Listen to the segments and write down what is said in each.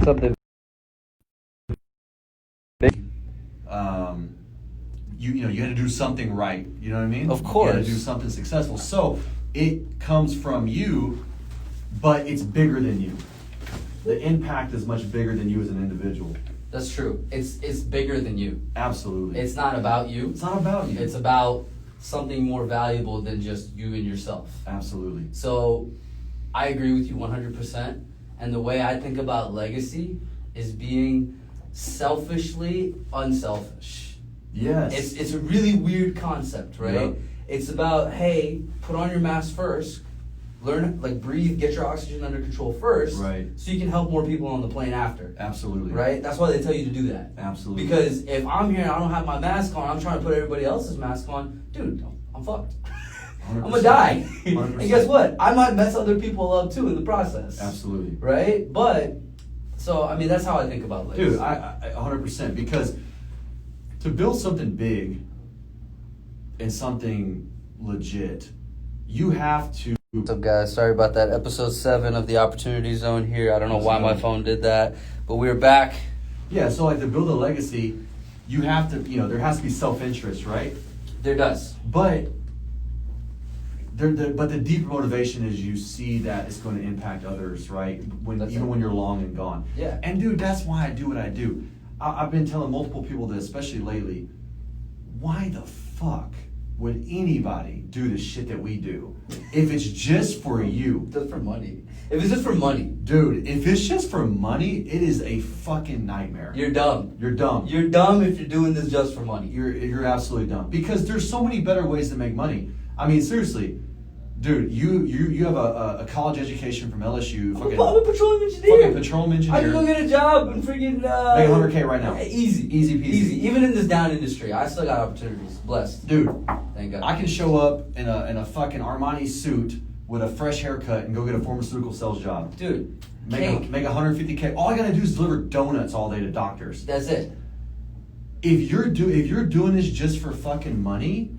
something big. You had to do something right. You know what I mean? Of course. You had to do something successful. So it comes from you, but it's bigger than you. The impact is much bigger than you as an individual. That's true. It's bigger than you. Absolutely. It's not about you. It's not about you. It's about something more valuable than just you and yourself. Absolutely. So I agree with you 100%. And the way I think about legacy is being selfishly unselfish. Yes. It's a really weird concept, right? Yep. It's about, hey, put on your mask first, learn, like, breathe, get your oxygen under control first, Right. so you can help more people on the plane after. Absolutely. Right? That's why they tell you to do that. Absolutely. Because if I'm here and I don't have my mask on, I'm trying to put everybody else's mask on, dude, I'm fucked. 100%. I'm gonna die. 100%. And guess what? I might mess other people up too in the process. Absolutely. Right? But, so, I mean, that's how I think about legacy. Dude, I 100%, because to build something big and something legit, you have to. What's up, guys? Sorry about that. Episode 7 of the Opportunity Zone here. I don't know why my phone did that, but we're back. Yeah, so like to build a legacy, you have to, there has to be self-interest, right? There does. But the deeper motivation is you see that it's going to impact others, right? When you're long and gone. Yeah. And dude, that's why I do what I do. I've been telling multiple people this, especially lately. Why the fuck would anybody do the shit that we do if it's just for you? Just for money. If it's just for money. Dude, if it's just for money, it is a fucking nightmare. You're dumb. You're dumb. You're dumb if you're doing this just for money. You're absolutely dumb. Because there's so many better ways to make money. I mean, seriously. Dude, you have a college education from LSU. I'm a petroleum engineer. Fucking petroleum engineer. I can go get a job and freaking make $100K right now. Easy. Easy peasy. Easy. Even in this down industry, I still got opportunities. Blessed. Dude, Thank God. I can show up in a fucking Armani suit with a fresh haircut and go get a pharmaceutical sales job. Dude, Make 150K. All I gotta do is deliver donuts all day to doctors. that's it. If you're doing this just for fucking money,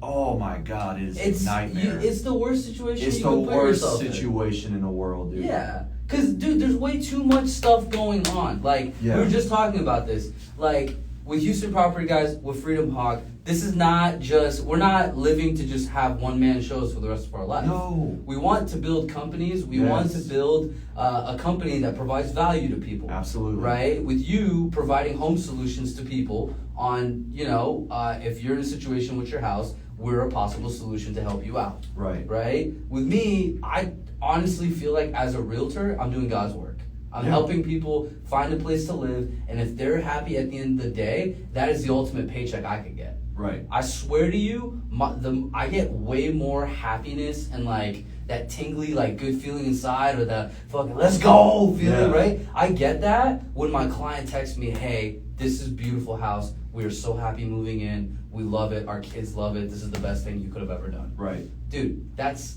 oh my God, it's a nightmare. It's the worst situation It's you the can put worst yourself in. situation in the world, dude. Yeah. Because, dude, there's way too much stuff going on. Like, Yeah. we were just talking about this. Like, with Houston Property Guys, with Freedom Hawk, this is not just, we're not living to just have one-man shows for the rest of our life. No. We want to build companies. We want to build a company that provides value to people. Absolutely. Right? With you providing home solutions to people on, if you're in a situation with your house, we're a possible solution to help you out. Right. Right? With me, I honestly feel like as a realtor, I'm doing God's work. I'm helping people find a place to live, and if they're happy at the end of the day, that is the ultimate paycheck I could get. Right. I swear to you, I get way more happiness and like that tingly, like good feeling inside, or the fucking let's go feeling, right? I get that when my client texts me, hey, this is a beautiful house. We are so happy moving in. We love it. Our kids love it. This is the best thing you could have ever done. Right. Dude, that's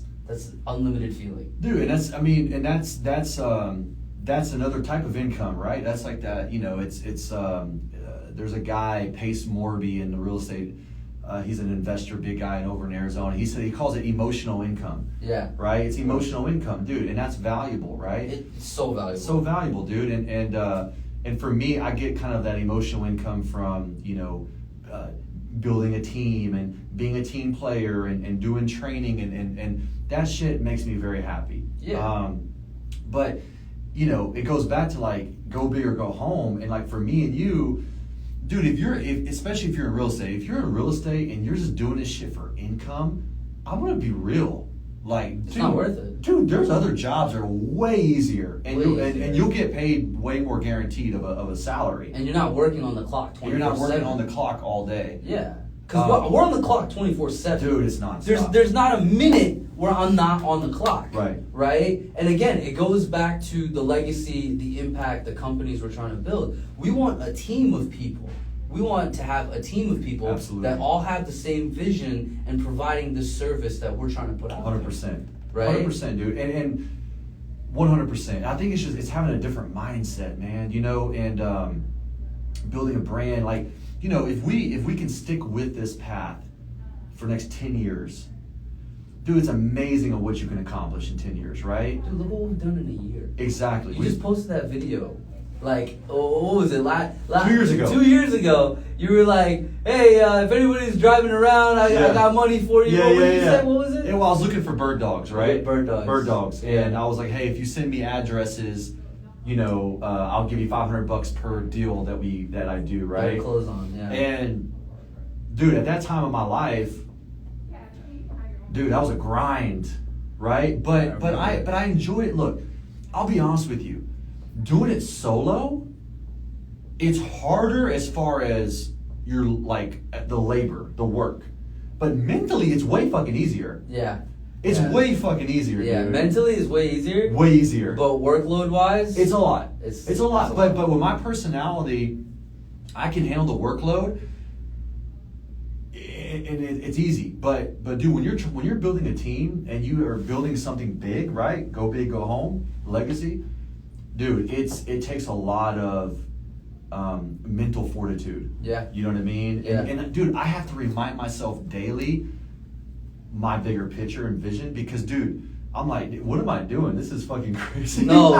unlimited feeling. Dude, and that's another type of income, right? That's like that, there's a guy, Pace Morby, in the real estate. He's an investor, big guy over in Arizona. He calls it emotional income. Yeah. Right? It's emotional income, dude, and that's valuable, right? It's so valuable. So valuable, dude. And for me, I get kind of that emotional income from, building a team and being a team player and doing training and that shit makes me very happy. Yeah. But it goes back to like go big or go home. And like for me and you, dude, especially if you're in real estate, if you're in real estate and you're just doing this shit for income, I'm gonna be real. Like, it's not worth it. Dude, there's other jobs that are way easier, and you'll get paid way more guaranteed of a salary. And you're not working on the clock 24/7. You're not working on the clock all day. Yeah. Because we're on the clock 24/7. Dude, it's nonstop. There's not a minute where I'm not on the clock. Right. Right? And again, it goes back to the legacy, the impact, the companies we're trying to build. We want a team of people. We want to have a team of people Absolutely. that all have the same vision and providing the service that we're trying to put out 100%. Right? 100%, dude. And 100%. I think it's having a different mindset, man, and building a brand. Like, if we can stick with this path for the next 10 years, dude, it's amazing of what you can accomplish in 10 years, right? Dude, look what we've done in a year. Exactly. You just posted that video Like, what was it? 2 years ago. 2 years ago, you were like, "Hey, if anybody's driving around, I got money for you." What did you say? What was it? Yeah, well, I was looking for bird dogs, right? Bird dogs. Bird dogs, Yeah. and I was like, "Hey, if you send me addresses, I'll give you $500 per deal that I do, right?" Clothes on, yeah. And dude, at that time of my life, dude, that was a grind, right? But I enjoy it. Look, I'll be honest with you, doing it solo, it's harder as far as your like the labor, the work, but mentally it's way fucking easier. Yeah. It's way fucking easier, Yeah, dude. mentally is way easier. Way easier. But workload wise, It's a lot. It's a lot. But with my personality, I can handle the workload, and it's easy. But dude, when you're building a team and you are building something big, right? Go big, go home, legacy, dude. It takes a lot of mental fortitude. Yeah. You know what I mean? Yeah. And dude, I have to remind myself daily my bigger picture and vision because, dude, I'm like, what am I doing? This is fucking crazy. No,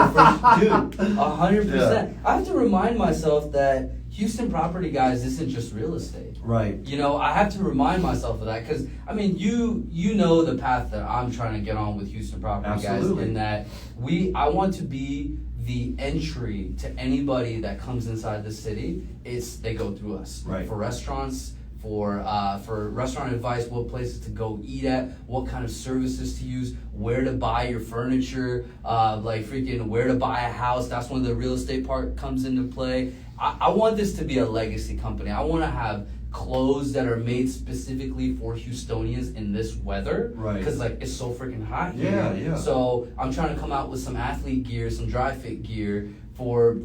dude, 100%. I have to remind myself that Houston Property Guys isn't just real estate. Right. I have to remind myself of that because, I mean, you know the path that I'm trying to get on with Houston Property Absolutely. Guys in that I want to be the entry to anybody that comes inside the city. They go through us. Right. For restaurants, for restaurant advice, what places to go eat at, what kind of services to use, where to buy your furniture, where to buy a house. That's when the real estate part comes into play. I want this to be a legacy company. I want to have clothes that are made specifically for Houstonians in this weather. Right. Because it's so freaking hot here. Yeah, yeah. So I'm trying to come out with some athlete gear, some dry fit gear for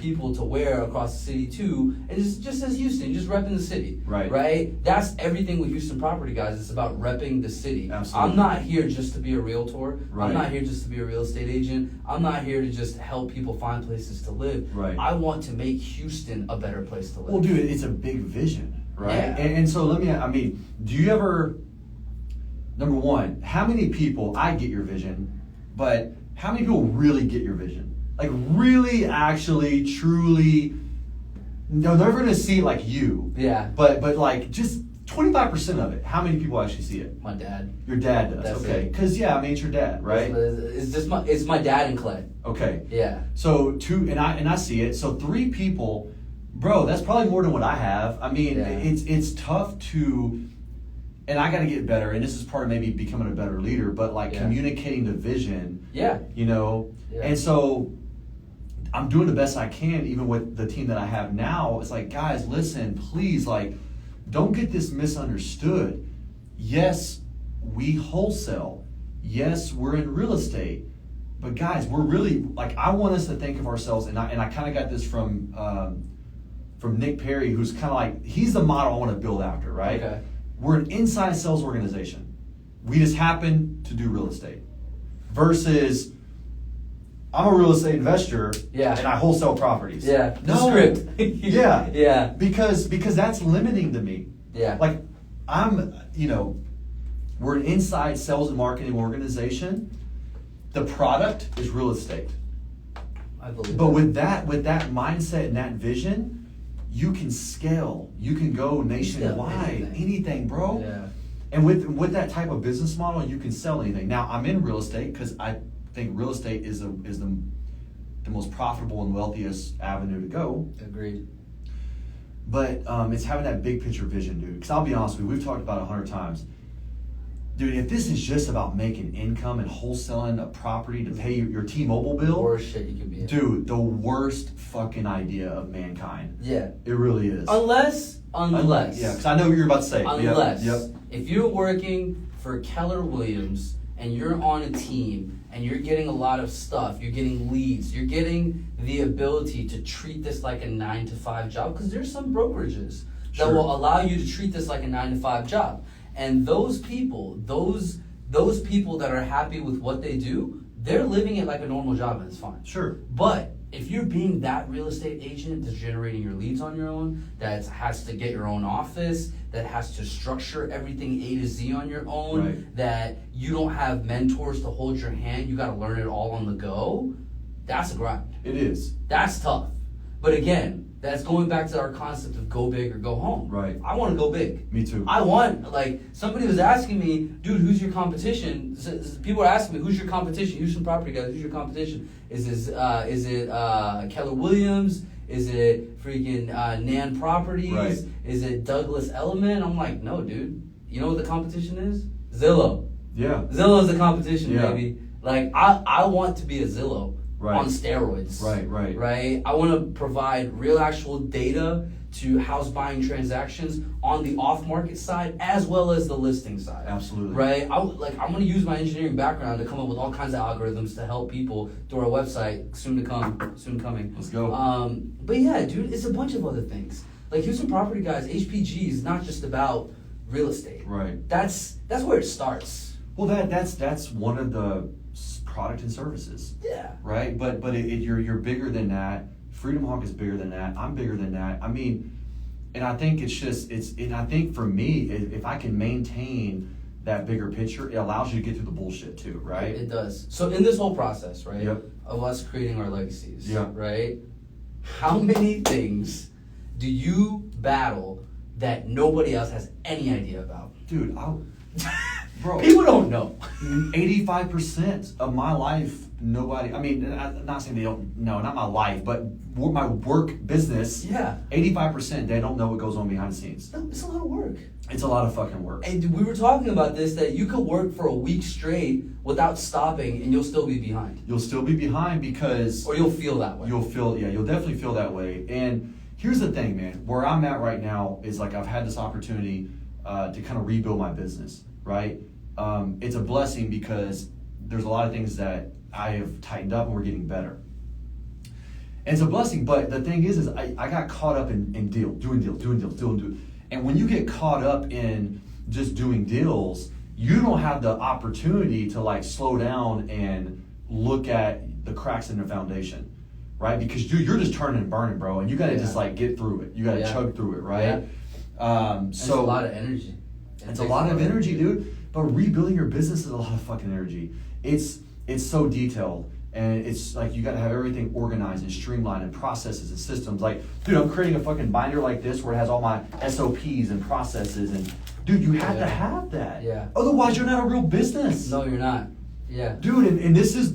people to wear across the city too, and just as Houston, just repping the city. Right. Right? That's everything with Houston Property Guys. It's about repping the city. Absolutely. I'm not here just to be a realtor. Right. I'm not here just to be a real estate agent. I'm not here to just help people find places to live. Right. I want to make Houston a better place to live. Well, dude, it's a big vision, right? Yeah. And so do you ever, number one, how many people, I get your vision, but how many people really get your vision? Like really, actually, truly, no, they're never gonna see it like you. Yeah. But like just 25% of it, how many people actually see it? My dad. Your dad does, That's okay. it. Because, it's your dad, right? It's my dad and Clay. Okay. Yeah. So and I see it. So 3 people, bro, that's probably more than what I have. I mean, Yeah. it's tough to, and I got to get better. And this is part of maybe becoming a better leader, but like communicating the vision. Yeah. Yeah. And so I'm doing the best I can, even with the team that I have now. It's like, guys, listen, please, don't get this misunderstood. Yes, we wholesale. Yes, we're in real estate. But guys, we're really I want us to think of ourselves, and I kind of got this from Nick Perry, who's kind of he's the model I want to build after, right? Okay. We're an inside sales organization. We just happen to do real estate. Versus, I'm a real estate investor, and I wholesale properties. Yeah. No. The script. Yeah. Yeah. Because that's limiting to me. Yeah. We're an inside sales and marketing organization. The product is real estate. I believe. But with that mindset and that vision, you can scale. You can go nationwide. Anything, bro. Yeah. And with that type of business model, you can sell anything. Now, I'm in real estate because I think real estate is the most profitable and wealthiest avenue to go. Agreed. But it's having that big picture vision, dude. Because I'll be honest with you, we've talked about it 100 times. Dude, if this is just about making income and wholesaling a property to pay your T-Mobile bill, Worst shit you can be in. dude, the worst fucking idea of mankind. Yeah. It really is. Unless. Yeah, because I know what you're about to say. Unless. Yep. If you're working for Keller Williams and you're on a team and you're getting a lot of stuff, you're getting leads, you're getting the ability to treat this like a 9-to-5 job, because there's some brokerages that Sure. will allow you to treat this like a 9-to-5 job. And those people, those people that are happy with what they do, they're living it like a normal job and it's fine. Sure. But if you're being that real estate agent that's generating your leads on your own, that has to get your own office, that has to structure everything A to Z on your own, Right. that you don't have mentors to hold your hand, you got to learn it all on the go, that's a grind. It is. That's tough. But again, that's going back to our concept of go big or go home. Right. I want to go big. Me too. I want, like, somebody was asking me, dude, who's your competition? People are asking me, who's your competition? Houston Property Guys, who's your competition? Is it Keller Williams? Is it freaking Nan Properties? Right. Is it Douglas Elliman? I'm like, no, dude. You know what the competition is? Zillow. Yeah. Zillow is the competition, Yeah. baby. Like, I want to be a Zillow Right. on steroids. Right. Right? I want to provide real actual data to house buying transactions on the off-market side as well as the listing side. Absolutely. Right? I'm going to use my engineering background to come up with all kinds of algorithms to help people through our website, soon coming. Let's go. But yeah, dude, it's a bunch of other things. Like Houston Property Guys, HPG is not just about real estate. Right. That's where it starts. Well, that's one of the product and services. Yeah. Right. But you're bigger than that. Freedom Hawk is bigger than that. I'm bigger than that. I mean, and I think and I think for me, if I can maintain that bigger picture, it allows you to get through the bullshit too, right? It does. So in this whole process, right, Yep. of us creating our legacies, Yeah. right, how many things do you battle that nobody else has any idea about? Dude, bro, People don't know. 85% of my life, nobody, I mean, I'm not saying they don't know, not my life, but my work business, Yeah. 85% they don't know what goes on behind the scenes. No, it's a lot of work. It's a lot of fucking work. And we were talking about this, that you could work for a week straight without stopping and you'll still be behind. You'll still be behind because Or you'll feel that way. you'll definitely feel that way. And here's the thing, man, where I'm at right now is like I've had this opportunity to kind of rebuild my business, right? It's a blessing because there's a lot of things that I have tightened up and we're getting better. And it's a blessing, but the thing is I got caught up in doing deals. And when you get caught up in just doing deals, you don't have the opportunity to like slow down and look at the cracks in the foundation, right? Because you're just turning and burning, bro, and you gotta just like get through it. You gotta chug through it, right? It's a lot of energy. It's a lot of energy, dude. But rebuilding your business is a lot of fucking energy. It's so detailed, and it's like you got to have everything organized and streamlined and processes and systems. Like, dude, I'm creating a fucking binder like this where it has all my SOPs and processes, and dude, you had to have that. Yeah. Otherwise, you're not a real business. No, you're not. Yeah. Dude, and this is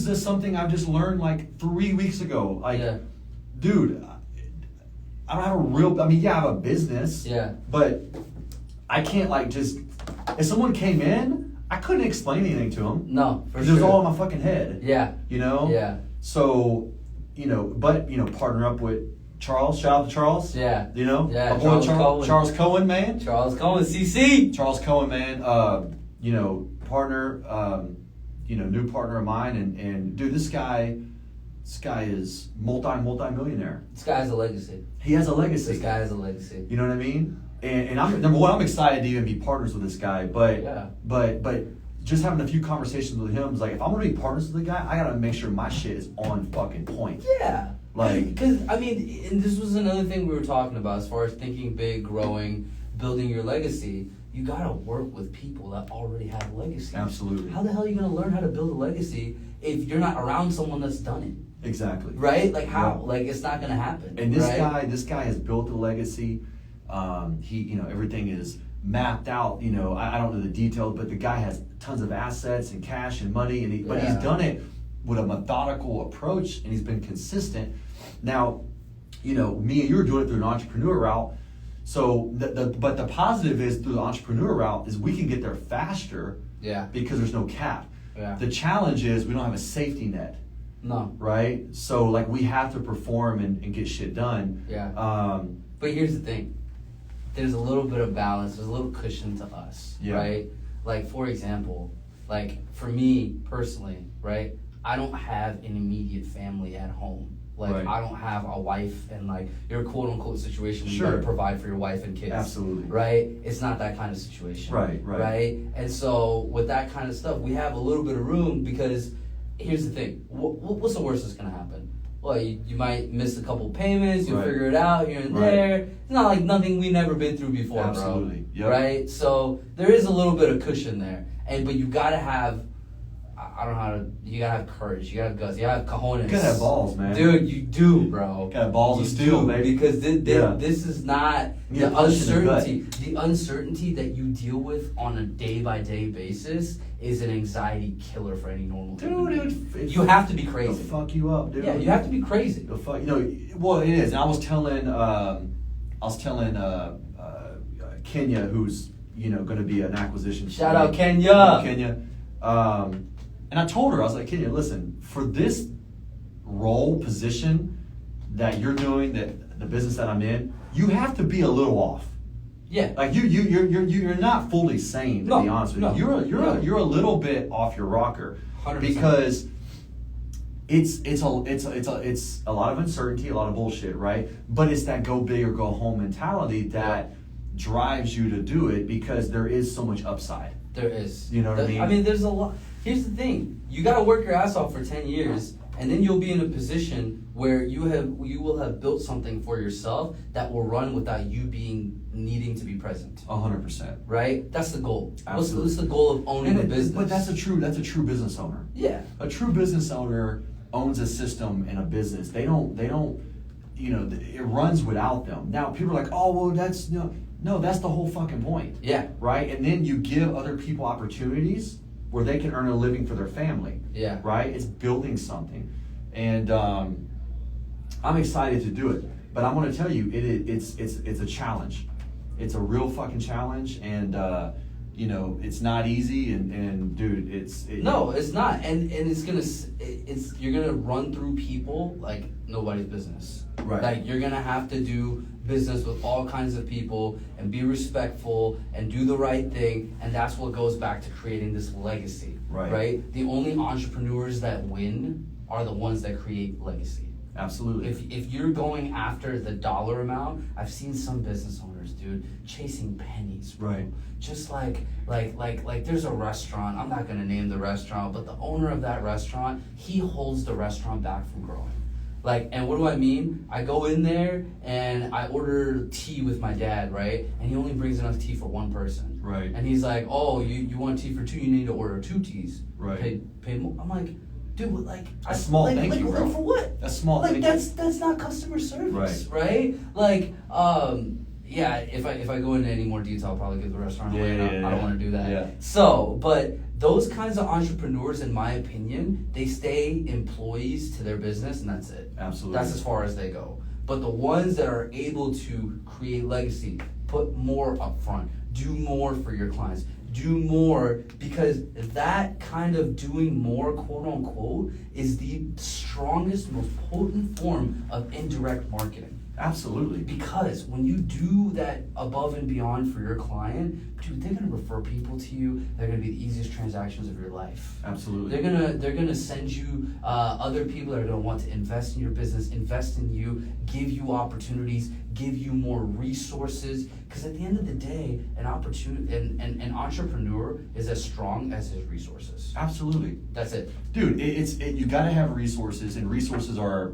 just something I've just learned like 3 weeks ago. Like, dude, I don't have a real. I mean, yeah, I have a business. Yeah. But I can't like just. If someone came in, I couldn't explain anything to them. No, for It sure. was all in my fucking head. Yeah. You know? Yeah. So, partner up with Charles. Shout out to Charles. Yeah. You know? Yeah, My boy Charles Cohen. Charles Cohen, man. Charles Cohen, CC. Charles Cohen, man. Partner, new partner of mine. And dude, this guy is multi-millionaire. This guy has a legacy. He has a legacy. This guy has a legacy. You know what I mean? And I'm number one, I'm excited to even be partners with this guy. But but just having a few conversations with him is like, if I'm gonna be partners with the guy, I gotta make sure my shit is on fucking point. Yeah. Like, because I mean, and this was another thing we were talking about as far as thinking big, growing, building your legacy. You gotta work with people that already have a legacy. Absolutely. How the hell are you gonna learn how to build a legacy if you're not around someone that's done it? Exactly. Right? Like how? Yeah. Like it's not gonna happen. And this right? guy has built a legacy. He, everything is mapped out. I don't know the details, but the guy has tons of assets and cash and money, but he's done it with a methodical approach, and he's been consistent. Now, me and you are doing it through an entrepreneur route. So, but the positive is through the entrepreneur route is we can get there faster. Yeah. Because there's no cap. Yeah. The challenge is we don't have a safety net. No. Right. So like we have to perform and get shit done. Yeah. But here's the thing. There's a little bit of balance. There's a little cushion to us, right? Like, for example, like for me personally, right? I don't have an immediate family at home. Like, Right. I don't have a wife and like your quote unquote situation where Sure. you gotta provide for your wife and kids. Absolutely. Right? It's not that kind of situation. Right? And so with that kind of stuff, we have a little bit of room because here's the thing. What's the worst that's gonna happen? Well, you might miss a couple payments, you'll figure it out here and there. It's not like nothing we've never been through before, Absolutely. bro. Yep. Right? So there is a little bit of cushion there. But you gotta have, I don't know how to. You gotta have courage. You gotta have guts. You gotta have cojones. You gotta have balls, man. Dude, you do, bro. You gotta have balls of steel, baby. Because Yeah. this is not You the punch in the gut. uncertainty. The uncertainty that you deal with on a day-by-day basis is an anxiety killer for any normal human being. You have to be It'll crazy. fuck you up, dude. Yeah, you have to be crazy. It'll fuck. You know, well, it is. And I was telling Kenya, who's going to be an acquisition. Shout out Kenya. Kenya. And I told her, I was like, Kenya, listen, for this role position that you're doing, that the business that I'm in, you have to be a little off. Yeah. Like you're not fully sane, to be honest with you. No. You're a little bit off your rocker 100%. because it's a lot of uncertainty, a lot of bullshit, right? But it's that go big or go home mentality that drives you to do it because there is so much upside. There is. You know what I mean? I mean, there's a lot. Here's the thing: you got to work your ass off for 10 years, and then you'll be in a position where you will have built something for yourself that will run without you needing to be present. 100%. Right? That's the goal. Absolutely. What's the goal of owning a business? But that's a true business owner. Yeah. A true business owner owns a system and a business. They don't. It runs without them. Now people are like, oh well, that's no, that's the whole fucking point. Yeah. Right? And then you give other people opportunities where they can earn a living for their family. Yeah. Right? It's building something. And I'm excited to do it. But I'm gonna tell you, it's a challenge. It's a real fucking challenge, and it's not easy. And dude, No, it's not, and you're gonna run through people like nobody's business. Right. Like you're gonna have to do business with all kinds of people and be respectful and do the right thing, and that's what goes back to creating this legacy. Right. The only entrepreneurs that win are the ones that create legacy. Absolutely. If you're going after the dollar amount, I've seen some business owners, dude, chasing pennies. Bro. Right. Just like there's a restaurant, I'm not gonna name the restaurant, but the owner of that restaurant, he holds the restaurant back from growing. And what do I mean? I go in there and I order tea with my dad, right? And he only brings enough tea for one person. Right. And he's like, oh, you want tea for two? You need to order 2 teas. Right. Pay more. I'm like, dude, a small thank you, bro. For what? A small thank you. That's not customer service, right? Yeah. If I go into any more detail, I'll probably give the restaurant away. I don't want to do that. Yeah. So, but those kinds of entrepreneurs, in my opinion, they stay employees to their business, and that's it. Absolutely. That's as far as they go. But the ones that are able to create legacy, put more up front, do more for your clients, do more, because that kind of doing more, quote unquote, is the strongest, most potent form of indirect marketing. Absolutely. Because when you do that above and beyond for your client, dude, they're gonna refer people to you. They're gonna be the easiest transactions of your life. Absolutely. They're gonna send you other people that are gonna want to invest in your business, invest in you, give you opportunities, give you more resources. Because at the end of the day, an entrepreneur is as strong as his resources. Absolutely. That's it. Dude, you gotta have resources, and resources are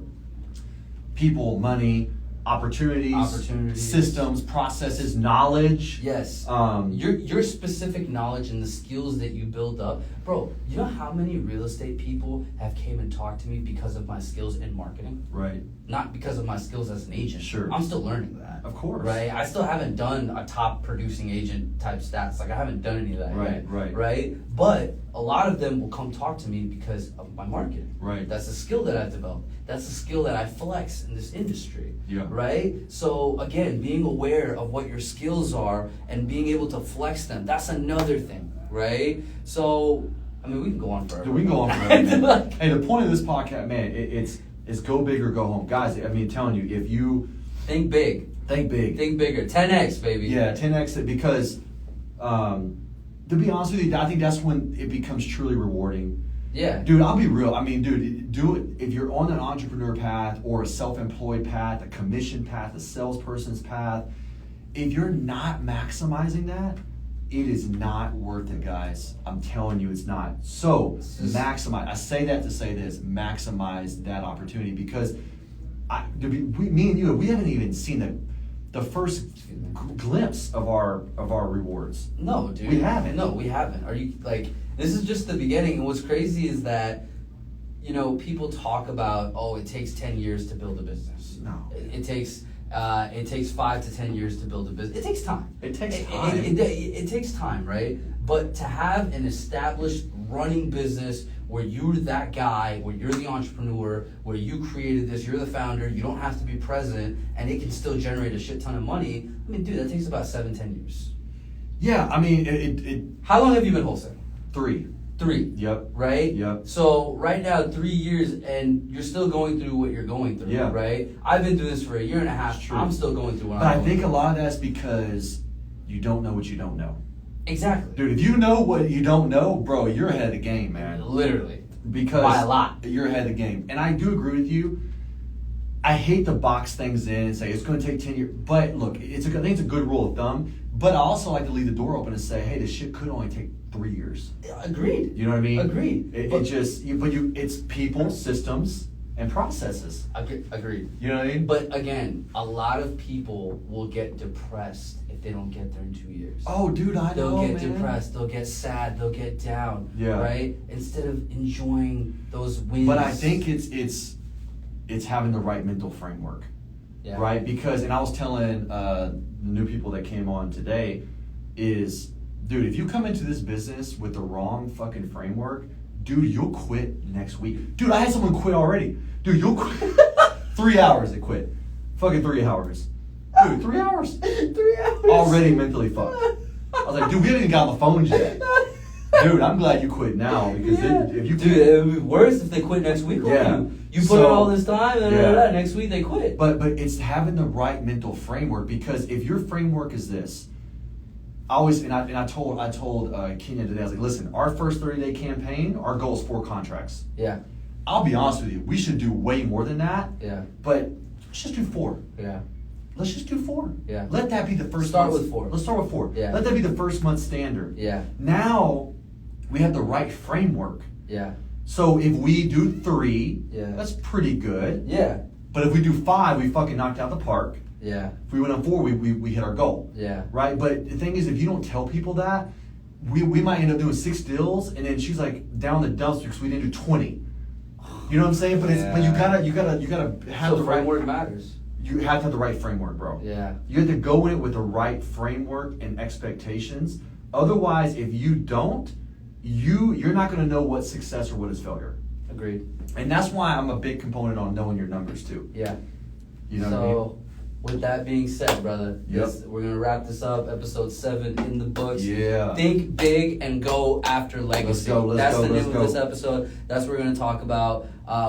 people, money, opportunities, systems, processes, knowledge. Yes. Your specific knowledge and the skills that you build up. Bro, you know how many real estate people have came and talked to me because of my skills in marketing? Right. Not because of my skills as an agent. Sure. I'm still learning that. Of course. Right? I still haven't done a top producing agent type stats. I haven't done any of that yet. Right? But a lot of them will come talk to me because of my marketing. Right. That's a skill that I've developed. That's a skill that I flex in this industry. Yeah. Right? So again, being aware of what your skills are and being able to flex them, that's another thing, right? So, I mean, we can go on forever. Dude, we can go on forever, man. Hey, the point of this podcast, man, it's go big or go home. Guys, I mean, I'm telling you, if you... Think big. Think big. Think bigger. 10x, baby. Yeah, 10x, because to be honest with you, I think that's when it becomes truly rewarding. Yeah. Dude, I'll be real. I mean, dude, do it. If you're on an entrepreneur path or a self-employed path, a commission path, a salesperson's path, if you're not maximizing that, it is not worth it, guys. I'm telling you, it's not. So, maximize. I say that to say this. Maximize that opportunity, because me and you, we haven't even seen the the first glimpse of our rewards. No, dude. We haven't. No, we haven't. Are you like? This is just the beginning. And what's crazy is that, you know, people talk about, oh, it takes 10 years to build a business. No. It takes 5 to 10 years to build a business. It takes time. It takes time. It takes time, right? But to have an established running business where you're that guy, where you're the entrepreneur, where you created this, you're the founder, you don't have to be president, and it can still generate a shit ton of money. I mean, dude, that takes about 7-10 years. Yeah, I mean, it How long have you been wholesaling? 3. 3. Yep. Right? Yep. So right now, 3 years, and you're still going through what you're going through, Yeah. right? I've been doing this for 1.5 years. It's true. I'm still going through what But I'm I going think a through. lot of that's because you don't know what you don't know. Exactly. Dude, if you know what you don't know, bro, you're ahead of the game, man. Literally. Because By a lot. you're ahead of the game. And I do agree with you. I hate to box things in and say it's going to take 10 years. But look, I think it's a good rule of thumb. But I also like to leave the door open and say, hey, this shit could only take 3 years. Agreed. You know what I mean? Agreed. It's people, systems, and processes. Agreed. You know what I mean? But again, a lot of people will get depressed if they don't get there in 2 years. Oh, dude, I They'll know, get man. depressed. They'll get sad. They'll get down. Yeah. Right. Instead of enjoying those wins. But I think it's having the right mental framework. Yeah. Right? Because, and I was telling the new people that came on today, is, dude, if you come into this business with the wrong fucking framework, dude, you'll quit next week. Dude, I had someone quit already. Dude, you'll quit. 3 hours they quit. Fucking 3 hours. Dude, 3 hours. 3 hours. Already mentally fucked. I was like, dude, we haven't even got on the phones yet. Dude, I'm glad you quit now because if you Dude, it would be worse if they quit next week. Yeah. You put in all this time and Yeah. next week they quit. But it's having the right mental framework, because if your framework is this, I told Kenya today, I was like, listen, our first 30-day campaign, our goal is 4 contracts. Yeah. I'll be honest with you, we should do way more than that. Yeah. But let's just do 4. Yeah. Let's just do 4. Yeah. Let that be the first. Start month's- with 4. Let's start with 4. Yeah. Let that be the first month standard. Yeah. Now we have the right framework. Yeah. So if we do 3, Yeah. that's pretty good. Yeah. But if we do 5, we fucking knocked out the park. Yeah. If we went on 4, we hit our goal. Yeah. Right? But the thing is, if you don't tell people that, we might end up doing 6 deals, and then she's like down the dumpster because we didn't do 20. You know what I'm saying? But but you gotta have So the right framework matters. You have to have the right framework, bro. Yeah. You have to go in it with the right framework and expectations. Otherwise, if you don't, you're not gonna know what's success or what is failure. Agreed. And that's why I'm a big component on knowing your numbers too. Yeah. You know so, what I mean? with that being said, brother, Yep. we're gonna wrap this up. Episode 7 in the books. Yeah. Think big and go after legacy. Let's That's go, the let's name go. of this episode. That's what we're gonna talk about.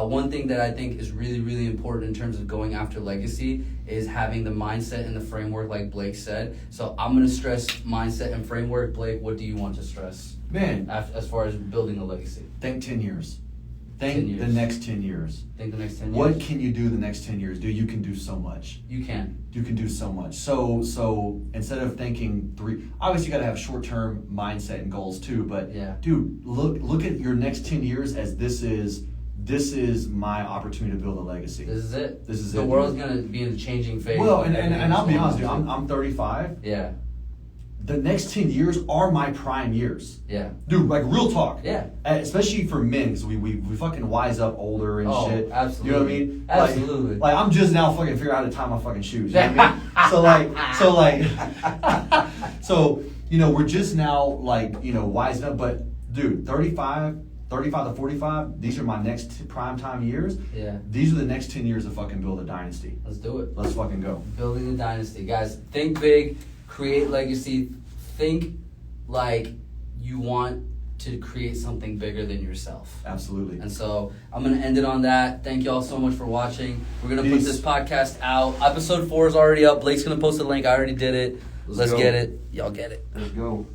One thing that I think is really, really important in terms of going after legacy is having the mindset and the framework, like Blake said. So I'm gonna stress mindset and framework. Blake, what do you want to stress Man, as far as building a legacy? think 10 years. 10 Think years. the next 10 years. Think the next 10 years. What can you do the next 10 years? Dude, you can do so much. You can. You can do so much. So instead of thinking 3, obviously you got to have short-term mindset and goals too, but Yeah. dude, look at your next 10 years as this is my opportunity to build a legacy. This is it. This is the it, world's dude. gonna be in a changing phase. Well, with and I'll be everything honest, dude, going on. I'm 35. Yeah. The next 10 years are my prime years. Yeah. Dude, like real talk. Yeah. Especially for men, because we fucking wise up older and Oh, shit. absolutely. You know what I mean? Absolutely. Like I'm just now fucking figuring out how to tie my fucking shoes. You know what I mean? So we're just now like, wising up. But dude, 35 to 45, these are my next prime time years. Yeah. These are the next 10 years to fucking build a dynasty. Let's do it. Let's fucking go. Building a dynasty. Guys, think big, create legacy, think like you want to create something bigger than yourself. Absolutely. And so I'm going to end it on that. Thank you all so much for watching. We're going to put Peace. this podcast out. Episode 4 is already up. Blake's going to post a link. I already did it. Let's Let's go. get it. Y'all get it. Let's go.